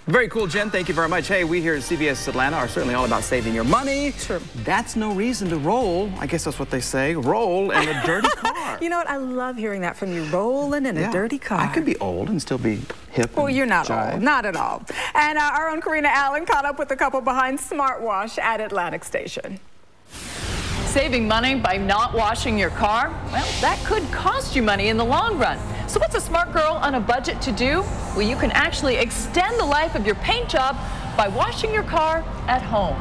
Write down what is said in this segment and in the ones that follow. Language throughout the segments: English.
Very cool, Jen. Thank you very much. Hey, we here at CBS Atlanta are certainly all about saving your money. Sure. That's no reason to roll, I guess that's what they say, roll in a dirty car. You know what? I love hearing that from you, rolling in a dirty car. I could be old and still be hip. Well, you're not jive. old. Not at all. And our own Karina Allen caught up with the couple behind Smartwash at Atlantic Station. Saving money by not washing your car? Well, that could cost you money in the long run. So what's a smart girl on a budget to do? Well, you can actually extend the life of your paint job by washing your car at home.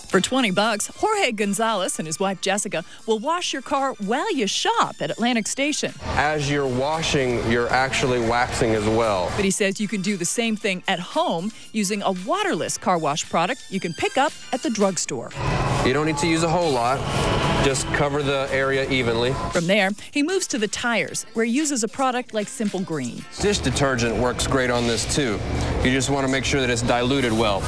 For $20, Jorge Gonzalez and his wife Jessica will wash your car while you shop at Atlantic Station. As you're washing, you're actually waxing as well. But he says you can do the same thing at home using a waterless car wash product you can pick up at the drugstore. You don't need to use a whole lot. Just cover the area evenly. From there, he moves to the tires, where he uses a product like Simple Green. Dish detergent works great on this too. You just want to make sure that it's diluted well.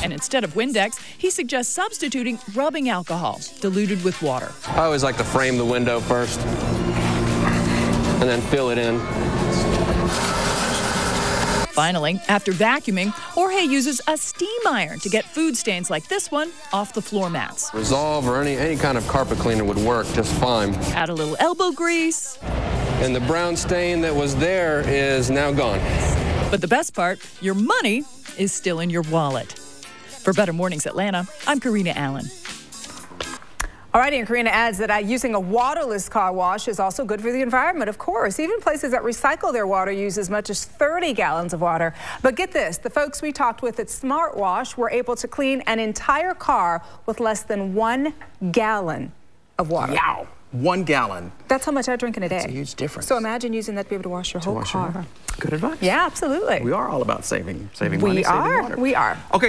And instead of Windex, he suggests substituting rubbing alcohol, diluted with water. I always like to frame the window first and then fill it in. Finally, after vacuuming, Jorge uses a steam iron to get food stains like this one off the floor mats. Resolve or any kind of carpet cleaner would work just fine. Add a little elbow grease. And the brown stain that was there is now gone. But the best part, your money is still in your wallet. For Better Mornings Atlanta, I'm Karina Allen. Alrighty, and Karina adds that using a waterless car wash is also good for the environment, of course. Even places that recycle their water use as much as 30 gallons of water. But get this, the folks we talked with at Smartwash were able to clean an entire car with less than 1 gallon of water. Wow, 1 gallon. That's how much I drink in a day. That's a huge difference. So imagine using that to be able to wash your whole car. Good advice. Yeah, absolutely. We are all about saving money, saving water. We are. Okay.